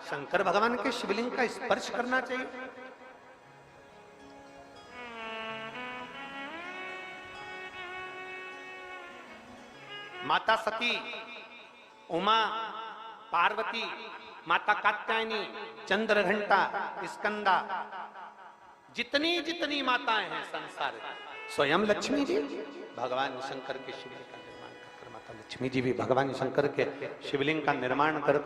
शंकर भगवान के शिवलिंग का स्पर्श करना चाहिए? माता सती, उमा, पार्वती, माता कात्यायनी, चंद्रघंटा, स्कंदा, जितनी जितनी माताएं हैं संसार में, स्वयं लक्ष्मी जी भगवान शंकर के शिवलिंग का निर्माण कर, माता लक्ष्मी जी भी भगवान शंकर के शिवलिंग का निर्माण कर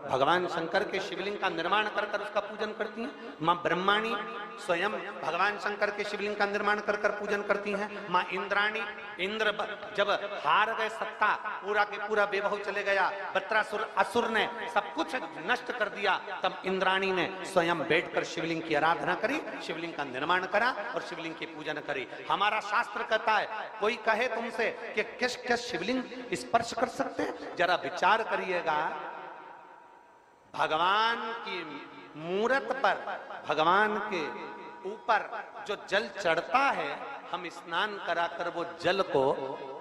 भगवान शंकर के शिवलिंग का निर्माण कर उसका पूजन करती हैं। माँ ब्रह्माणी स्वयं भगवान शंकर के शिवलिंग का निर्माण कर पूजन करती हैं। माँ इंद्राणी, इंद्र जब हार गए सत्ता, पूरा के पूरा बेबहू चले गया, वृत्रासुर असुर ने सब कुछ नष्ट कर दिया, तब इंद्राणी ने स्वयं बैठकर शिवलिंग की आराधना करी, शिवलिंग का निर्माण करा और शिवलिंग की पूजन करी। हमारा शास्त्र कहता है, कोई कहे तुमसे कि किस किस शिवलिंग स्पर्श कर सकते हैं, जरा विचार करिएगा। भगवान की मूरत पर, भगवान के ऊपर जो जल चढ़ता है, हम स्नान कराकर वो जल को,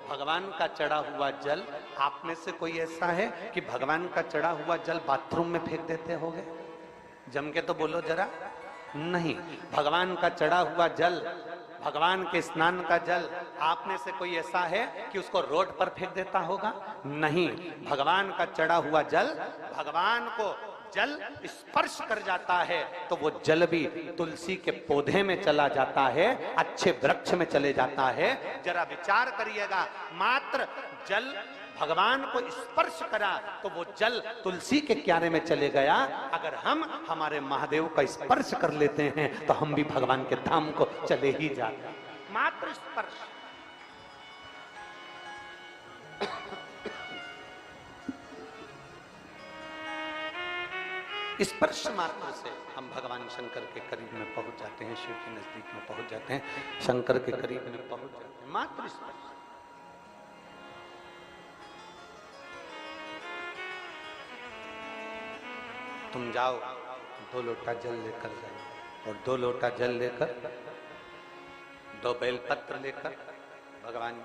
भगवान का चढ़ा हुआ जल, आप में से कोई ऐसा है कि भगवान का चढ़ा हुआ जल बाथरूम में फेंक देते होगे? जम के तो बोलो जरा। नहीं, भगवान का चढ़ा हुआ जल, भगवान के स्नान का जल, आप में से कोई ऐसा है कि उसको रोड पर फेंक देता होगा? नहीं, भगवान का चढ़ा हुआ जल, भगवान को जल स्पर्श कर जाता है तो वो जल भी तुलसी के पौधे में चला जाता है, अच्छे वृक्ष में चले जाता है। जरा विचार करिएगा, मात्र जल भगवान को स्पर्श करा तो वो जल तुलसी के क्यारे में चले गया। अगर हम हमारे महादेव का स्पर्श कर लेते हैं तो हम भी भगवान के धाम को चले ही जाते हैं। मात्र स्पर्श। स्पर्श मात्र से हम भगवान शंकर के करीब में पहुंच जाते हैं, शिव के नजदीक में पहुंच जाते हैं, शंकर के करीब में पहुंच जाते हैं। मात्र स्पर्श। तुम जाओ, 2 लोटा जल लेकर जाओ और 2 लोटा जल लेकर, 2 बेलपत्र लेकर भगवान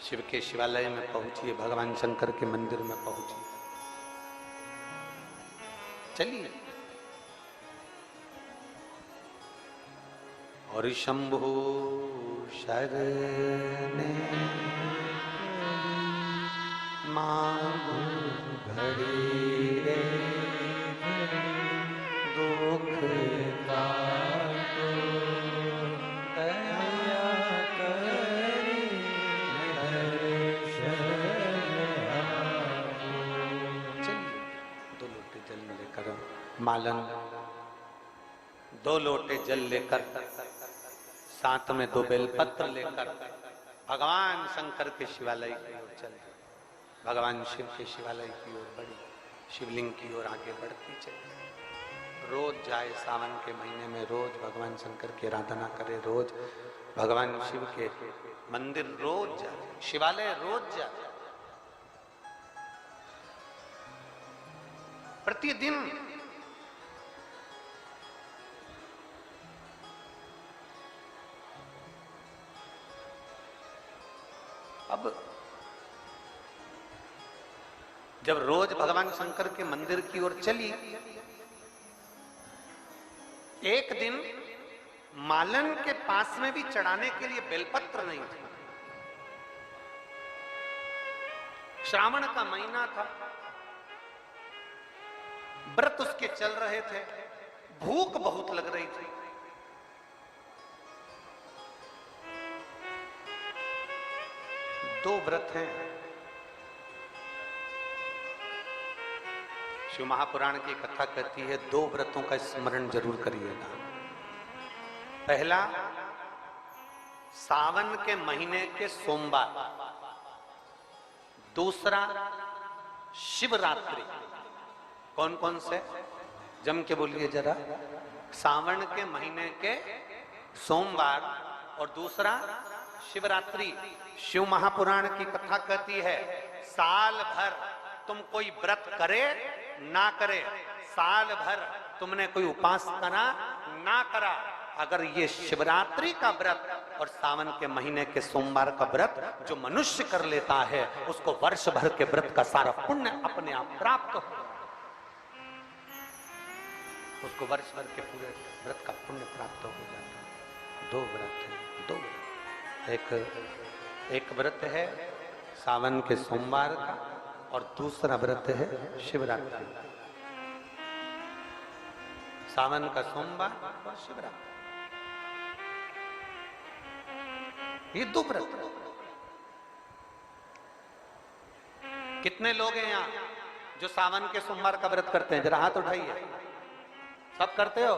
शिव के शिवालय में पहुंचिए, भगवान शंकर के मंदिर में पहुंचिए। चलिए। और शंभु शरणे मांगू घड़ी रे, दुख काटो दया करी दर्शन आपो। चलिए, 2 लोटे जल लेकर, मालन 2 लोटे जल लेकर, साथ में 2 बेलपत्र लेकर भगवान शंकर के शिवालय की ओर चल, भगवान शिव के शिवालय की ओर बढ़ी, शिवलिंग की ओर आगे बढ़ती चली। रोज जाए, सावन के महीने में रोज भगवान शंकर की आराधना करे, रोज भगवान शिव के मंदिर रोज जाए, शिवालय रोज जाए, प्रतिदिन। अब जब रोज भगवान शंकर के मंदिर की ओर चली, एक दिन मालन के पास में भी चढ़ाने के लिए बेलपत्र नहीं थे। श्रावण का महीना था, व्रत उसके चल रहे थे, भूख बहुत लग रही थी। दो व्रत हैं, शिव महापुराण की कथा कहती है, 2 व्रतों का स्मरण जरूर करिएगा। पहला, सावन के महीने के सोमवार। दूसरा, शिवरात्रि। कौन कौन से? जम के बोलिए जरा। सावन के महीने के सोमवार और दूसरा शिवरात्रि। शिव महापुराण की कथा कहती है, साल भर तुम कोई व्रत करे ना करे, साल भर तुमने कोई उपास करा ना करा, अगर ये शिवरात्रि का व्रत और सावन के महीने के सोमवार का व्रत जो मनुष्य कर लेता है, उसको वर्ष भर के व्रत का सारा पुण्य अपने आप प्राप्त हो। उसको वर्ष भर के पूरे व्रत का पुण्य प्राप्त हो जाता है। 2 व्रत है, 2 व्रत। एक व्रत है सावन के सोमवार का और दूसरा व्रत है शिवरात्रि। सावन का सोमवार और शिवरात्रि, ये 2 व्रत। कितने लोग हैं यहाँ जो सावन के सोमवार का व्रत करते हैं? जरा हाथ उठाइए। सब करते हो?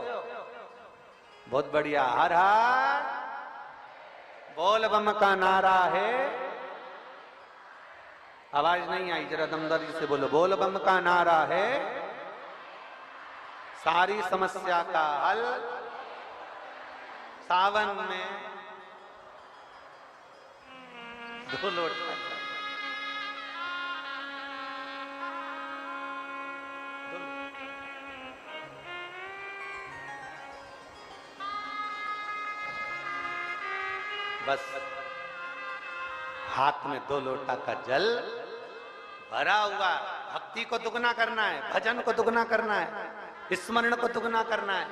बहुत बढ़िया। हर हर बोल बम का नारा है। आवाज नहीं आई, जरा दमदारी से बोलो। बोल बम का नारा है, सारी समस्या का हल सावन में 2 लोटा। बस हाथ में 2 लोटा का जल भरा हुआ। भक्ति को दुगना करना है, भजन को दुगना करना है, स्मरण को दुगना करना है,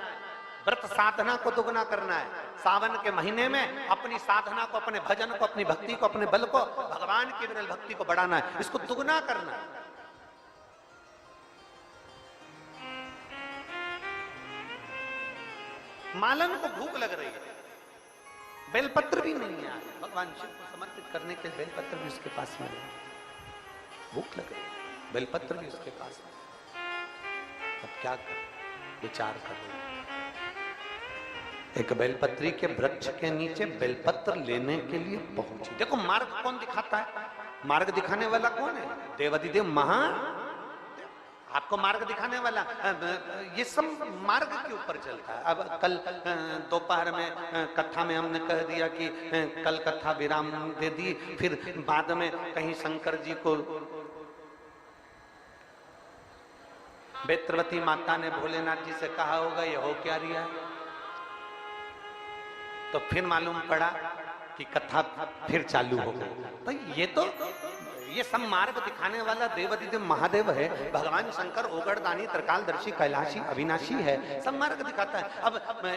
व्रत साधना को दुगना करना है। सावन के महीने में अपनी साधना को, अपने भजन को, अपनी भक्ति को, अपने बल को, भगवान की विरल भक्ति को बढ़ाना है, इसको दुगना करना है। मालन को भूख लग रही है, बेलपत्र भी नहीं है, भगवान शिव को समर्पित करने के लिए बेलपत्र भी उसके पास में नहीं। भूख लग रही है, बेलपत्र भी उसके पास में। अब क्या कर, विचार कर रहे। एक बेलपत्री के वृक्ष के नीचे बेलपत्र लेने के लिए पहुंचे। देखो मार्ग कौन दिखाता है? मार्ग दिखाने वाला कौन है? देवाधिदेव महा। आपको मार्ग दिखाने वाला, ये सब मार्ग के ऊपर चलता है। अब कल दोपहर में कथा में हमने कह दिया कि कल कथा विराम दे दी, फिर बाद में कहीं शंकर जी को बेत्रवती माता ने भोलेनाथ जी से कहा होगा ये हो क्या रिया है, तो फिर मालूम पड़ा कि कथा फिर चालू हो गई। तो ये सब मार्ग दिखाने वाला देवाधिदेव महादेव है। भगवान शंकर ओगड़दानी, त्रिकालदर्शी, कैलाशी, अविनाशी है, सब मार्ग दिखाता है। अब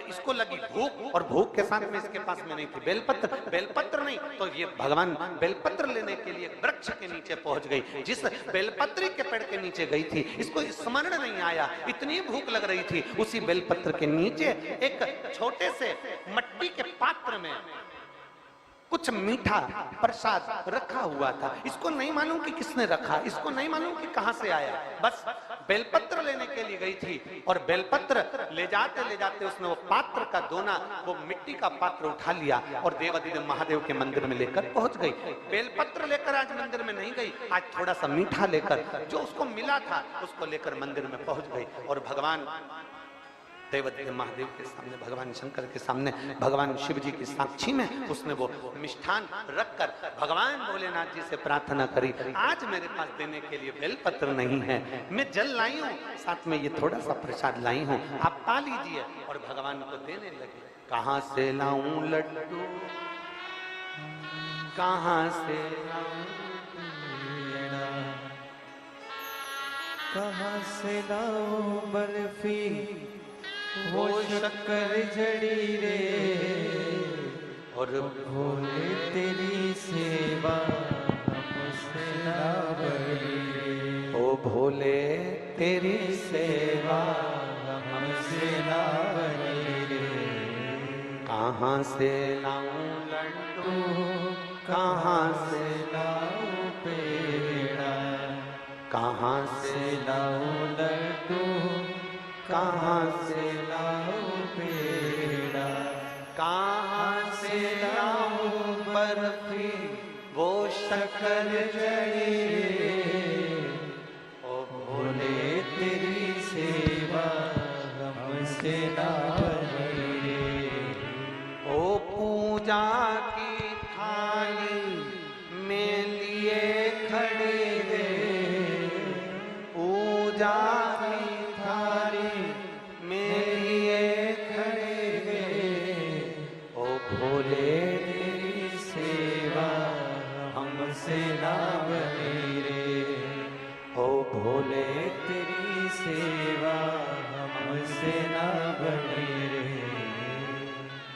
इसको लगी भूख, और भूख के साथ में इसके पास में नहीं थी बेलपत्र। बेलपत्र नहीं तो ये भगवान बेलपत्र लेने के लिए वृक्ष के नीचे पहुंच गई। जिस बेलपत्री के पेड़ के नीचे गई थी, इसको स्मरण नहीं आया, इतनी भूख लग रही थी। उसी बेलपत्र के नीचे एक छोटे से मिट्टी के पात्र में कुछ मीठा प्रसाद रखा हुआ था। इसको नहीं मालूम कि किसने रखा, इसको नहीं मालूम कि कहां से आया। बस बेलपत्र लेने के लिए गई थी, और बेलपत्र ले जाते उसने वो पात्र का दोना, वो मिट्टी का पात्र उठा लिया और देवाधिदेव महादेव के मंदिर में लेकर पहुंच गई। बेलपत्र लेकर आज मंदिर में नहीं गई, आज थोड़ा सा मीठा लेकर, जो उसको मिला था उसको लेकर मंदिर में पहुंच गई। और भगवान देवाधिदेव महादेव के सामने, भगवान शंकर के सामने, भगवान शिव जी की साक्षी में उसने वो मिष्ठान रखकर भगवान भोलेनाथ जी से प्रार्थना करी, आज मेरे पास देने के लिए बेलपत्र नहीं है, मैं जल लाई हूँ, साथ में ये थोड़ा सा प्रसाद लाई हूँ, आप पा लीजिए। और भगवान को देने लगे। कहाँ से लाऊं लड्डू, कहाँ से कहाँ से लाऊं बर्फी, वो शक्कर जड़ी रे, और भोले तेरी सेवा हमसे ना बड़ी रे। ओ भोले तेरी सेवा हमसे ना बड़ी रे। कहाँ से लाऊं लड्डू, कहाँ से लाऊं पेड़ा, कहाँ से लाऊं लड्डू, कहाँ से लाऊं पेड़ा, कहाँ से लाऊं बर्फी, वो शक्कर जड़ी रे। ओ भोले तेरी सेवा हमसे ना बड़ी रे। ओ पूजा की थाली में लिए खड़े रे, पूजा की थाली में लिए खड़े रे, ओ भोले तेरी सेवा हमसे ना बनी रे। ओ भोले तेरी सेवा हमसे बने रे।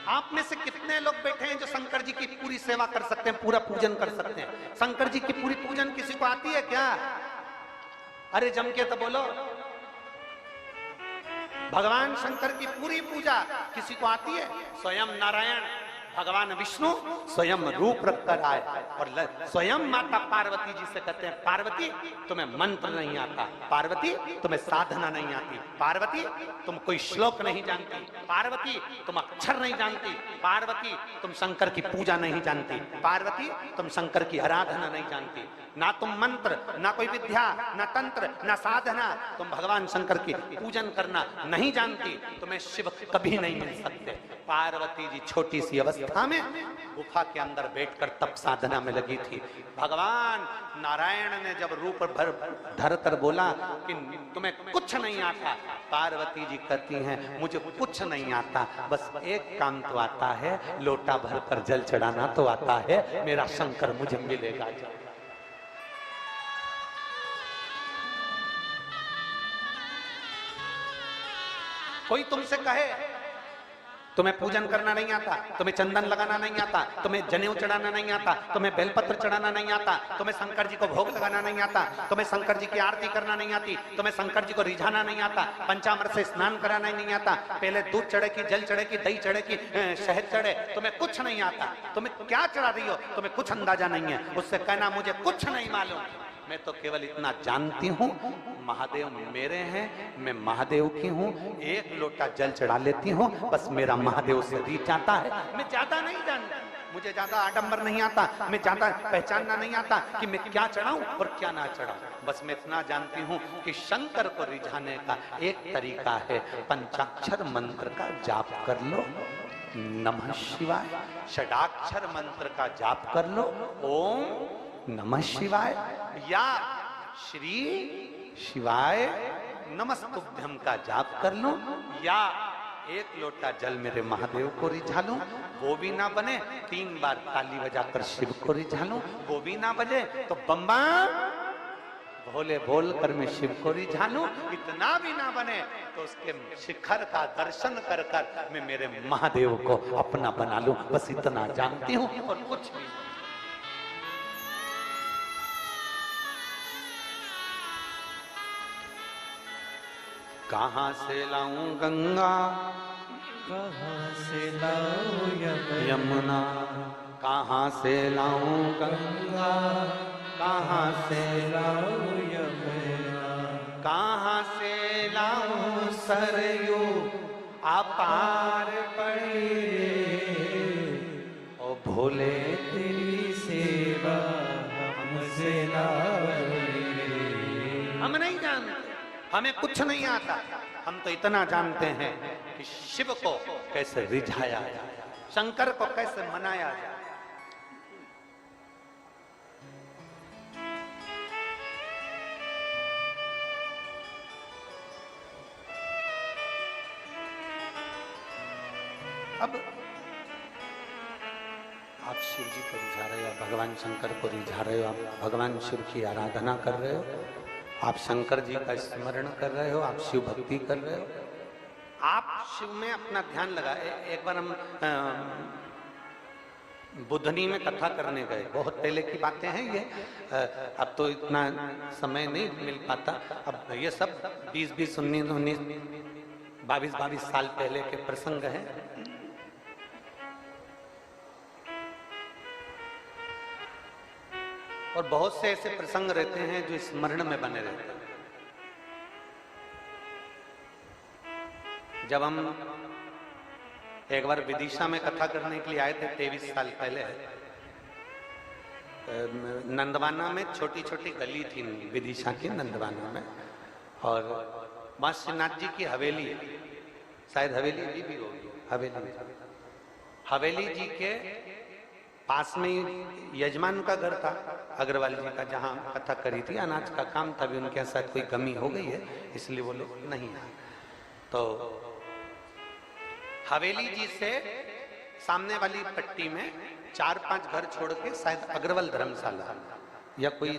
आप में से कितने लोग बैठे हैं जो शंकर जी की पूरी सेवा कर सकते हैं, पूरा पूजन कर सकते हैं? शंकर जी की पूरी पूजन किसी को आती है क्या? अरे जम के तो बोलो। भगवान शंकर की पूरी पूजा किसी को आती है? स्वयं नारायण भगवान विष्णु स्वयं रूप रख कर आए और स्वयं माता पार्वती जी से कहते हैं, पार्वती तुम्हें मंत्र नहीं आता, पार्वती तुम्हें साधना नहीं आती, पार्वती तुम कोई श्लोक नहीं जानती, पार्वती तुम अक्षर नहीं जानती, पार्वती तुम शंकर की पूजा नहीं जानती, पार्वती तुम शंकर की आराधना नहीं जानती, ना तुम मंत्र, ना कोई विद्या, ना तंत्र, ना साधना, तुम भगवान शंकर की पूजन करना नहीं जानती, तुम्हें शिव कभी नहीं मिल सकते। पार्वती जी छोटी सी अवस्था में गुफा के अंदर बैठकर तप साधना में लगी थी। भगवान नारायण ने जब रूप धर कर बोला कि तुम्हें कुछ नहीं आता, पार्वती जी कहती हैं मुझे कुछ नहीं आता, बस एक काम तो आता है, लोटा भर कर जल चढ़ाना तो आता है, मेरा शंकर मुझे मिलेगा। कोई तुमसे कहे तुम्हें पूजन करना नहीं आता, तुम्हें चंदन लगाना नहीं आता, तुम्हें जनेऊ चढ़ाना नहीं आता, तुम्हें बेलपत्र चढ़ाना नहीं आता, तुम्हें शंकर जी को भोग लगाना नहीं आता, तुम्हें शंकर जी की आरती करना नहीं आती, तुम्हें शंकर जी को रिझाना नहीं आता, पंचामृत से स्नान कराना नहीं आता, पहले दूध चढ़े की, जल चढ़े की, दही चढ़े की, शहद चढ़े, तुम्हें कुछ नहीं आता, तुम्हें क्या चढ़ा रही हो, तुम्हें कुछ अंदाजा नहीं है, उससे कहना मुझे कुछ नहीं मालूम, मैं तो केवल इतना जानती हूँ महादेव मेरे हैं, मैं महादेव की हूँ, एक लोटा जल चढ़ा लेती हूँ, बस मेरा महादेव से रीच जाता है, मैं ज्यादा नहीं जानती, मुझे ज्यादा आडंबर नहीं आता, मैं ज्यादा पहचानना नहीं आता कि मैं क्या चढ़ाऊं और क्या ना चढ़ाऊं, बस मैं इतना जानती हूँ कि शंकर को रिझाने का एक तरीका है, पंचाक्षर मंत्र का जाप कर लो, नमः शिवाय, षडाक्षर मंत्र का जाप कर लो, ओम नमः शिवाय, या श्री शिवाय नमस्तुभ्यम का जाप कर लो, या एक लोटा जल मेरे महादेव को रिझा लूं, वो भी ना बने 3 बार ताली बजाकर शिव को रिझा लूं, वो भी ना बजे तो बम्बा भोले बोल कर मैं शिव को रिझा लूं, इतना भी ना बने तो उसके शिखर का दर्शन कर कर मैं मेरे महादेव को अपना बना लूं, बस इतना जानती हूँ और कुछ भी। कहाँ से लाऊं गंगा, कहाँ से लाऊं यमुना, कहाँ से लाऊं गंगा, कहाँ से लाऊं यमुना, कहाँ से लाऊं सरयू अपार पड़ी रे, ओ भोले तेरी सेवा हमसे ना बने रे। हम नहीं जानते, हमें कुछ नहीं आता, हम तो इतना जानते हैं कि शिव को कैसे रिझाया जाए, शंकर को कैसे मनाया जाए। अब आप शिव जी को रिझा रहे हो, आप भगवान शंकर को रिझा रहे हो, आप भगवान शिव की आराधना कर रहे हो, आप शंकर जी का स्मरण कर रहे हो, आप शिव भक्ति कर रहे हो, आप शिव में अपना ध्यान लगाए। एक बार हम बुधनी में कथा करने गए, बहुत पहले की बातें हैं ये, अब तो इतना समय नहीं मिल पाता, अब ये सब 20-20, 19-19, 22-22 साल पहले के प्रसंग हैं। और बहुत से ऐसे प्रसंग रहते हैं जो स्मरण में बने रहते हैं। जब हम एक बार विदिशा में कथा करने के लिए आए थे 23 साल पहले, नंदवाना में छोटी छोटी गली थी विदिशा की, नंदवाना में, और वहां श्रीनाथ जी की हवेली, शायद हवेली जी भी होगी, हवेली जी के पास में यजमान का घर था अग्रवाल जी का, जहां कथा करी थी, अनाज का काम था, भी उनके साथ कोई कमी हो गई है इसलिए वो लोग नहीं आए। तो हवेली जी से सामने वाली पट्टी में 4-5 घर छोड़ के शायद अग्रवाल धर्मशाला या कोई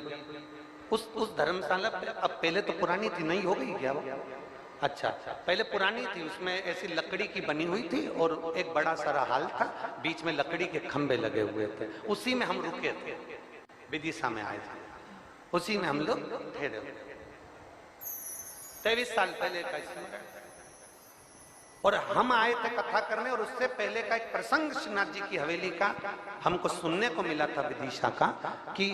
उस धर्मशाला पे, अब पहले तो पुरानी थी, नहीं हो गई क्या वो, अच्छा, पहले पुरानी थी, उसमें ऐसी लकड़ी की बनी हुई थी और एक बड़ा सारा हॉल था, बीच में लकड़ी के खंभे लगे हुए थे, उसी में हम रुके थे, विदिशा में आए थे, उसी में हम लोग ठहरे हुए 23 साल पहले का स्मरण। और हम आए थे कथा करने, और उससे पहले का एक प्रसंग श्रीनाथ जी की हवेली का हमको सुनने को मिला था विदिशा का, कि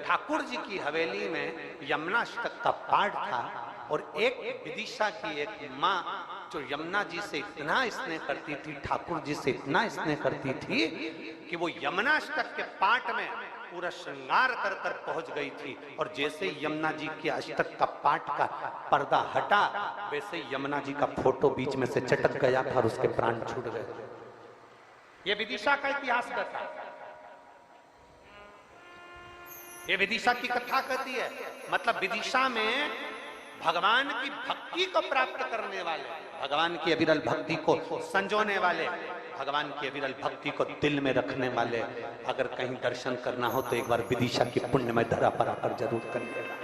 ठाकुर जी की हवेली में यमुनाष्टक का पाठ था, और एक विदिशा की एक माँ जो यमुना जी से इतना स्नेह करती थी, ठाकुर जी से इतना स्नेह करती थी कि वो यमुनाष्टक के पाठ में पूरा श्रृंगार कर कर पहुंच गई थी, और जैसे यमुना जी के अष्टक का पाठ का पर्दा हटा, वैसे यमुना जी का फोटो बीच में से चटक गया था और उसके प्राण छूट गए। ये विदिशा का इतिहास कहता है, ये विदिशा की कथा कहती है। मतलब विदिशा में भगवान की भक्ति को प्राप्त करने वाले, भगवान की अविरल भक्ति को संजोने वाले, भगवान की अविरल भक्ति को दिल में रखने वाले, अगर कहीं दर्शन करना हो तो एक बार विदिशा की पुण्यमय धरा पर आकर जरूर करिएगा।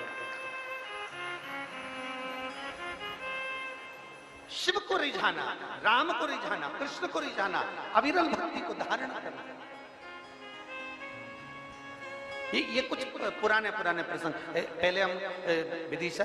शिव को रिझाना, राम को रिझाना, कृष्ण को रिझाना, अविरल भक्ति को धारण करना, ये कुछ पुराने प्रसंग। पहले हम विदिशा